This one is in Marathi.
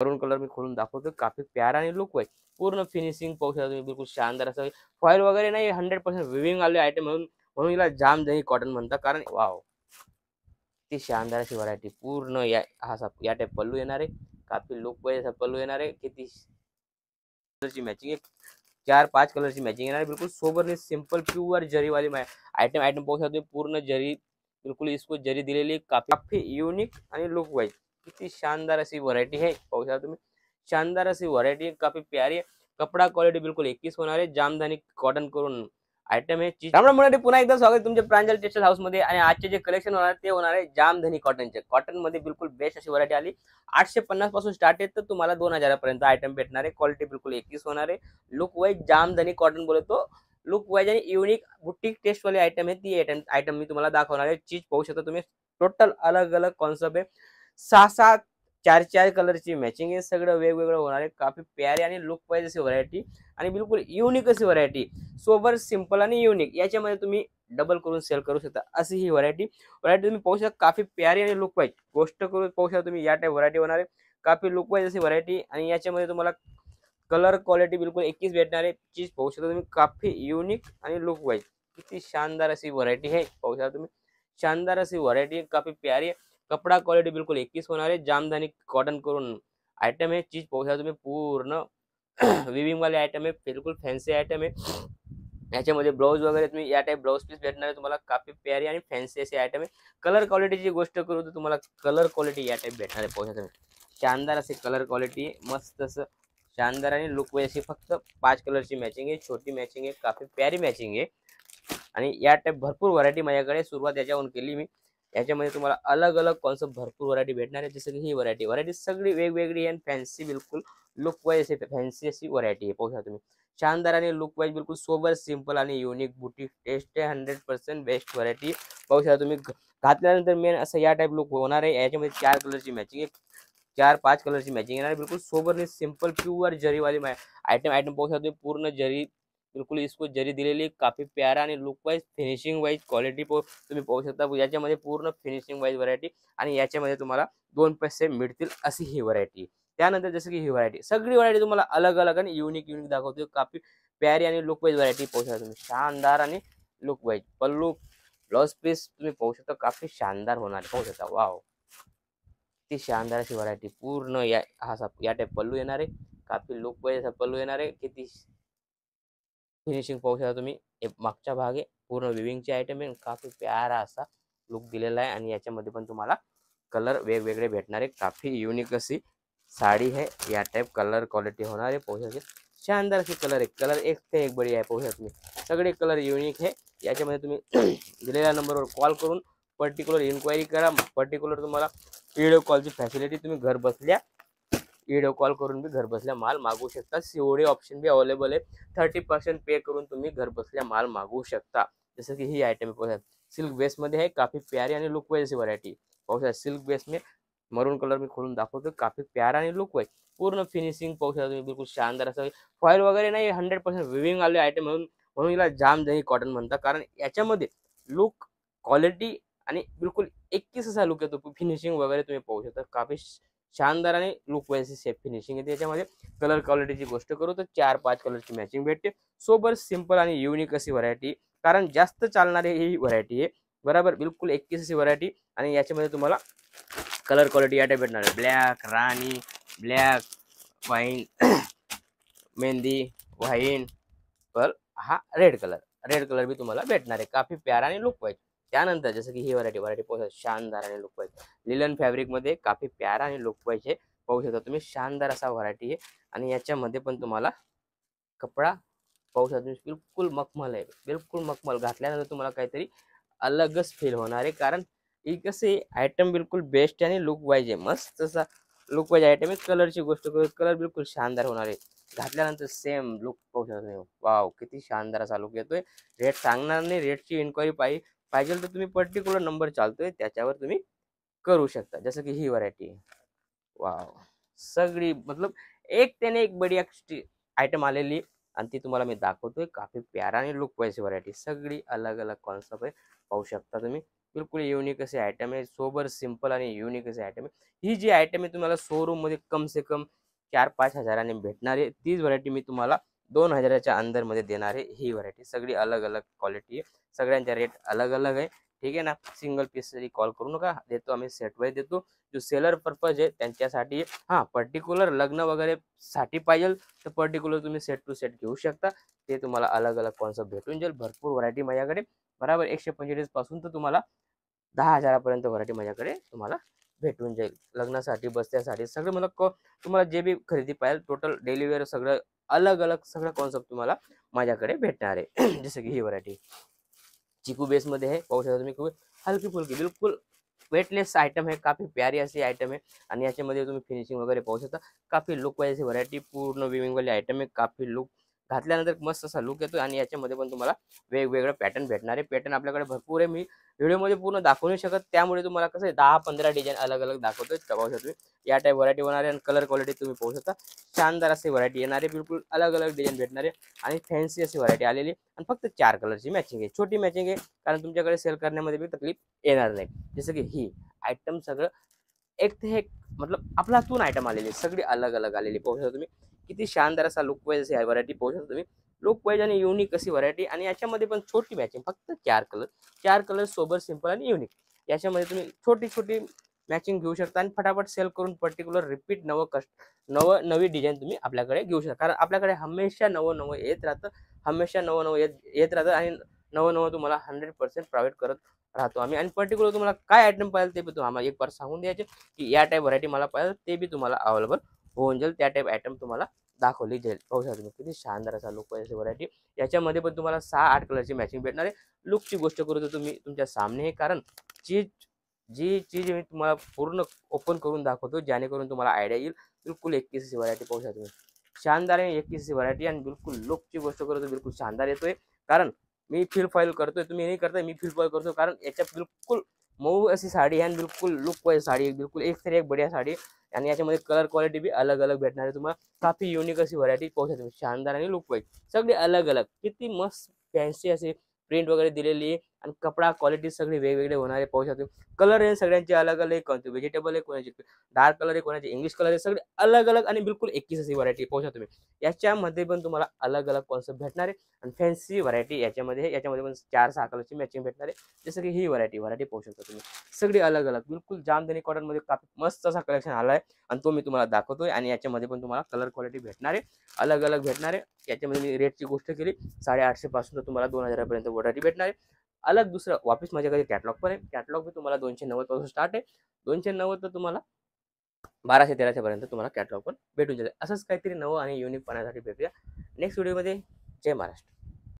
मरून कलर मी खोलून दाखवतो, काफी प्यारा आणि लुक वाईज पूर्ण फिनिशिंग पाहू शकता तुम्ही, बिलकुल शानदार असं फॉईल वगैरे नाही, 100% विविंग आले आयटम म्हणून म्हणून हिला जामदनी कॉटन म्हणतात. कारण वाव, ती शानदार अशी व्हरायटी पूर्ण या या टाईप पल्लू येणार आहे, काफी लुक वाईज असा पल्लू येणार आहे. किती कलरची मॅचिंग आहे, 4-5 कलरची मॅचिंग येणार आहे, बिलकुल सोबरने सिंपल प्युअर जरीवाली आयटम पाहू शकता तुम्ही, पूर्ण जरी बिलकुल इसको जरी दिलेली, काफी युनिक आणि लुक वाईज किती शानदार अशी व्हरायटी है, पाहू शकता तुम्ही. शानदार अशी व्हरायटी, काफी प्यारी है. कपडा क्वालिटी बिलकुल 21 होणार आहे, जामदानी कॉटन करून आयटम आहे. त्यामुळे पुन्हा एकदा स्वागत तुमच्या प्रांजल टेक्सटाईल हाऊस मध्ये. आणि आजचे जे कलेक्शन होणार ते होणार आहे जामधनी कॉटनचे. कॉटन मध्ये बिलकुल बेस्ट अशी व्हरायटी आली, 850 पासून स्टार्ट आहे, तर तुम्हाला 2000 पर्यंत आयटम भेटणार आहे. क्वालिटी बिलकुल 21 होणार आहे. लुक वाईज जामधनी कॉटन बोलतो, लुक वाईज आणि युनिक बुटीक टेस्ट वाली आयटम आहे. ती आयटम मी तुम्हाला दाखवणार आहे. चीज पाहू शकता तुम्ही, टोटल अलग अलग कॉन्सेप्ट आहे. 6-7 4-4 कलरची मॅचिंग आहे, सगळं वेगवेगळं होणार आहे. काफी प्यारी आणि लुक वाईज अशी व्हरायटी आणि बिलकुल युनिक अशी व्हरायटी, सोबर सिंपल आणि युनिक, याच्यामध्ये तुम्ही डबल करून सेल करू शकता अशी ही व्हरायटी तुम्ही पाहू शकता. काफी प्यारी आणि लुक वाईज गोष्ट करून पाहू शकता तुम्ही, या टाईप व्हरायटी होणार आहे. काफी लुक वाईज अशी व्हरायटी आणि याच्यामध्ये तुम्हाला कलर क्वालिटी बिलकुल 21 भेटणार आहे. चीज पाहू शकता तुम्ही, काफी युनिक आणि लुक वाईज किती शानदार अशी व्हरायटी आहे, पाहू शकता तुम्ही. शानदार अशी व्हरायटी, काफी प्यारी आहे. कपडा क्वालिटी बिलकुल 21 होणार आहे, जामदानी कॉटन करून आयटम आहे. चीज पाहू शकता तुम्ही, पूर्ण विविंग वाले आयटम आहे, बिलकुल फॅन्सी आयटम आहे. याच्यामध्ये ब्लाऊज वगैरे तुम्ही या टाईप ब्लाऊज पीस भेटणार आहे तुम्हाला, काफी प्यारी आणि फॅन्सी असे आयटम आहे. कलर क्वालिटीची गोष्ट करू तर तुम्हाला कलर क्वालिटी या टाईप भेटणार आहे, पाहू शकता तुम्ही. शानदार असे कलर क्वालिटी, मस्त असं शानदार आणि लुक वाईज अशी फक्त 5 कलरची मॅचिंग आहे, छोटी मॅचिंग आहे, काफी प्यारी मॅचिंग आहे. आणि या टाईप भरपूर व्हरायटी माझ्याकडे सुरुवात याच्यावरून केली मी. याच्यामध्ये तुम्हाला अलग अलग कॉन्सेप्ट भरपूर व्हरायटी भेटणार आहे, जसं की ही व्हरायटी सगळी वेगवेगळी आणि फॅन्सी, बिलकुल लुक वाईज फॅन्सी अशी व्हरायटी आहे, पाहू शकता तुम्ही. शानदार आणि लुक वाईज बिलकुल सोबर सिंपल आणि युनिक बुटीक टेस्ट आहे, 100% बेस्ट व्हरायटी पाहू शकता तुम्ही. घातल्यानंतर मेन असं या टाईप लुक होणार आहे. याच्यामध्ये 4 कलरची मॅचिंग आहे, 4-5 कलरची मॅचिंग येणार आहे, बिलकुल सोबरने सिंपल प्युअर जरीवाली आयटम पाहू शकता तुम्ही, पूर्ण जरी बिलकुल इसको जरी दिलेली, काफी प्यारा आणि look wise finishing wise quality तुम्ही पाहू शकता. याच्यामध्ये पूर्ण फिनिशिंग वाईज व्हरायटी आणि याच्यामध्ये तुम्हाला 2 पैसे मिळतील अशी ही व्हरायटी. त्यानंतर जसं की ही व्हरायटी, सगळी व्हरायटी तुम्हाला अलग अलग आणि युनिक दाखवतो. काफी प्यारी आणि लुक वाईज व्हरायटी पाहू शकता तुम्ही, शानदार आणि लुक वाईज. पल्लू ब्लाउज पीस तुम्ही पाहू शकता, काफी शानदार होणार पाहू शकता. वाव, ती शानदार अशी व्हरायटी पूर्ण या टाईप पल्लू येणार आहे, काफी लुक वाईज असा पल्लू येणार आहे. किती फिनिशिंग पाहू शकता तुम्ही. मागचा भाग आहे, पूर्ण विविंगची आयटम आहे, काफी प्यारा असा लुक दिलेला आहे. आणि याच्यामध्ये पण तुम्हाला कलर वेगवेगळे भेटणार आहे, काफी युनिक अशी साडी है. या टाईप कलर क्वालिटी होणार आहे, पाहू शकता. शानदार अशी कलर आहे, कलर एक ते एक बढिया आहे, पाहू शकता तुम्ही. सगळे कलर युनिक आहे. याच्यामध्ये तुम्ही दिलेल्या नंबरवर कॉल करून पर्टिक्युलर इन्क्वायरी करा. पर्टिक्युलर तुम्हाला व्हिडिओ कॉलची फॅसिलिटी तुम्ही घर बसल्या व्हिडिओ कॉल करून भी घर बसल्या माल मागवू शकता. सीओडी ऑप्शन भी अवेलेबल आहे, 30% पे करून तुम्ही घर बसल्या माल मागवू शकता. जसं की ही आयटम सिल्क बेस मध्ये आहे, काफी प्यारी आणि लुक वाईज व्हरायटी पाहू शकता. सिल्क बेस में मरून कलर मी खोलून दाखवतो, काफी प्यारा आणि लुक वाईज पूर्ण फिनिशिंग पाहू शकता तुम्ही, बिलकुल शानदार असं फॉईल वगैरे नाही, 100% विविंग आले आयटम म्हणून हिला जामदनी कॉटन म्हणतात. कारण याच्यामध्ये लुक क्वालिटी आणि बिलकुल 21 असा लुक येतो. फिनिशिंग वगैरे तुम्ही पाहू शकता, काफी शानदार आणि लुक वाईज सेफ फिनिशिंग येते. याच्यामध्ये कलर क्वालिटीची गोष्ट करू तर 4-5 कलरची मॅचिंग भेटते. सोबर सिंपल आणि युनिक अशी व्हरायटी, कारण जास्त चालणारी ही व्हरायटी आहे, बरोबर. बिलकुल 21 अशी व्हरायटी आणि याच्यामध्ये तुम्हाला कलर क्वालिटी या टाईप भेटणार आहे, ब्लॅक, राणी, ब्लॅक, वाईन, मेहंदी, वाईन, पर हा रेड कलर भी तुम्हाला भेटणार आहे, काफी प्यारा आणि लुक वाईज. त्यानंतर जसं की ही व्हरायटी पाहू शकता, शानदार आणि लुक वाईज लिलन फॅब्रिक मध्ये, काफी प्यारा आणि लुक वाईज आहे, पाहू शकता तुम्ही. शानदार असा व्हरायटी आहे आणि याच्यामध्ये पण तुम्हाला कपडा पाहू शकता तुम्ही, बिलकुल मखमल आहे, बिलकुल मखमल. घातल्यानंतर तुम्हाला काहीतरी अलगच फील होणार आहे, कारण ही कसे आयटम बिलकुल बेस्ट आणि लुक वाईज आहे, मस्त असा लुक वाईज आयटम आहे. कलरची गोष्ट करू, कलर बिलकुल शानदार होणार आहे. घातल्यानंतर सेम लुक पाहू शकता तुम्ही. वाव, किती शानदार असा लुक येतोय. रेट सांगणार नाही, रेटची इन्क्वायरी पाहिजे तर तुम्ही पर्टिक्युलर नंबर चालतोय त्याच्यावर तुम्ही करू शकता. जसं की ही व्हरायटी आहे, वाव, सगळी मतलब एक त्याने एक बढिया आयटम आलेली आणि ती तुम्हाला मी दाखवतोय. काफी प्यारा आणि लुक वाईज व्हरायटी, सगळी अलग अलग कॉन्सेप्ट आहे, पाहू शकता तुम्ही. बिलकुल युनिक असे आयटम आहे. सोबर, सिंपल आणि युनिक असे आयटम आहे. ही जी आयटम आहे तुम्हाला शोरूममध्ये कम से कम 4-5 हजाराने भेटणार आहे. तीच व्हरायटी मी तुम्हाला 2,000च्या अंदरमध्ये देणार आहे. ही व्हरायटी सगळी अलग-अलग क्वालिटी आहे. सगळ्यांचा रेट अलग-अलग आहे. ठीक आहे ना. सिंगल पीससाठी कॉल करू नका. देतो आम्ही सेट वाईज देतो. जो सेलर पर्पज आहे त्यांच्यासाठी हां, पर्टिक्युलर लग्न वगैरे साठी पाहिजे तर पर्टिक्युलर तुम्ही सेट टू सेट घेऊ शकता. ते तुम्हाला अलग-अलग कॉन्सेप्ट भेटून जाईल. भरपूर व्हरायटी माझ्याकडे बरोबर 145 पासून तर तुम्हाला 10,000 पर्यंत व्हरायटी माझ्याकडे तुम्हाला भेटून जाईल. लग्नासाठी, बस्त्यासाठी सगळं मला तुम्हाला जे बी खरेदी पाहिजे टोटल डेली वेअर सगळं अलग-अलग सगळं कॉन्सेप्ट तुम्हाला माझ्याकडे भेटणार आहे. जसं की ही व्हरायटी चिकू बेसमध्ये आहे. पाहू शकता तुम्ही खूप हलकी-फुलकी बिलकुल वेटलेस आयटम है. काफ़ी प्यारी अशी आयटम आहे आणि याच्यामध्ये तुम्ही फिनिशिंग वगैरे पाहू शकता. काफ़ी लुक वाईज व्हरायटी पूर्ण विविंगवाली आयटम आहे. काफ़ी लुक घातल्यानंतर मस्त असा लुक येतो आणि याच्यामध्ये पण तुम्हाला वेगवेगळे पॅटर्न भेटणार आहे. पॅटर्न आपल्याकडे भरपूर आहे. मी व्हिडिओमध्ये पूर्ण दाखवू नाही शकत. त्यामुळे तुम्हाला कसं आहे 10-15 डिझाइन अलग-अलग दाखवतोय. पाहू शकता तुम्ही. या टाइप व्हरायटी होणार आहे आणि कलर क्वालिटी तुम्ही पाहू शकता. शानदार अशी व्हरायटी येणार आहे. बिलकुल अलग-अलग डिझाइन भेटणार आहे आणि फॅन्सी अशी व्हरायटी आलेली आणि फक्त 4 कलरची मॅचिंग आहे. छोटी मॅचिंग आहे कारण तुमच्याकडे सेल करण्यामध्ये बी तकलीफ येणार नाही. जसं की ही आयटम सगळं एक ते एक मतलब आपलातून आयटम आलेली सगळी अलग-अलग आलेली पाहू शकता तुम्ही. किती शानदार असा लुक वाईज अशी व्हरायटी पाहू शकता तुम्ही. लुक वाईज आणि युनिक अशी व्हरायटी आणि याच्यामध्ये पण छोटी मॅचिंग फक्त 4 कलर. 4 कलर सोबर, सिंपल आणि युनिक. याच्यामध्ये तुम्ही छोटी-छोटी मॅचिंग घेऊ शकता आणि फटाफट सेल करून पर्टिक्युलर रिपीट नवी डिझाइन तुम्ही आपल्याकडे घेऊ शकता. कारण आपल्याकडे हमेशा नवं-नवं येत राहतं. हमेशा नवं-नवं येत राहतं आणि नवं-नवं तुम्हाला 100% प्रोव्हाईड करत राहतो आम्ही आणि पर्टिक्युलर तुम्हाला काय आयटम पाहिजे ते बी तुम्हाला एक बार सांगून द्यायचे की या टाइप व्हरायटी मला पाहिजे ते बी तुम्हाला अवेलेबल होऊन जाईल. त्या टाइप आयटम तुम्हाला दाखवली जाईल. पाहू शकता तुम्ही किती शानदार असा लुक पाहिजे व्हरायटी. याच्यामध्ये पण तुम्हाला 6-8 कलरची मॅचिंग भेटणार आहे. लुकची गोष्ट करू तर तुम्ही तुमच्या सामने आहे कारण चीज जी चीज मी तुम्हाला पूर्ण ओपन करून दाखवतो जेणेकरून तुम्हाला आयडिया येईल. बिलकुल 21 व्हरायटी पाहू शकता तुम्ही. शानदार आहे 21 व्हरायटी आणि बिलकुल लुकची गोष्ट करू तर बिलकुल शानदार येतोय. कारण मी फिल फॉइल करतोय तुम्ही नाही करताय मी फिल फॉइल करतो कारण याच्यात बिलकुल मऊ अशी साडी आहे आणि बिलकुल लुक वाईज साडी आहे. बिलकुल एक से एक बढ़िया साडी आणि याच्यामध्ये कलर क्वालिटी बी अलग-अलग भेटणार आहे तुम्हाला. काफी युनिक अशी व्हरायटी पाहू शकता तुम्ही. शानदार आणि लुक वाईज सगळी अलग-अलग किती मस्त फॅन्सी अशी प्रिंट वगैरे दिलेली आहे आणि कपडा क्वालिटी सगळी वेगवेगळे होणार आहे. पाहू शकता कलर आहे सगळ्यांचे अलग-अलग कोणते व्हेजिटेबल आहे कोणाचे डार्क कलर आहे कोणाचे इंग्लिश कलर आहे सगळे अलग-अलग आणि बिलकुल 21 अशी व्हरायटी पाहू शकता तुम्ही. याच्यामध्ये पण तुम्हाला अलग-अलग कॉन्सेप्ट भेटणार आहे आणि फॅन्सी व्हरायटी याच्यामध्ये आहे. याच्यामध्ये पण 4-6 कलरची मॅचिंग भेटणार आहे. जसं की ही व्हरायटी पाहू शकता तुम्ही. सगळी अलग-अलग बिलकुल जामदानी कॉटनमध्ये काफी मस्त असा कलेक्शन आला आहे आणि तो मी तुम्हाला दाखवतोय आणि याच्यामध्ये पण तुम्हाला कलर क्वालिटी भेटणार आहे. अलग-अलग भेटणार आहे. याच्यामध्ये मी रेटची गोष्ट केली 850 पासून तर तुम्हाला 2,000 पर्यंत व्हरायटी भेटणार आहे. अलग दुसरं वापस माझ्याकडे कॅटलॉग पण आहे. कॅटलॉग बी तुम्हाला 290 पासून स्टार्ट आहे. 290 तर तुम्हाला 1200-1300 पर्यंत तुम्हाला कॅटलॉग पण भेटून जाईल. असंच काहीतरी नवं आणि युनिक पाहण्यासाठी भेटूया नेक्स्ट व्हिडिओमध्ये. जय महाराष्ट्र.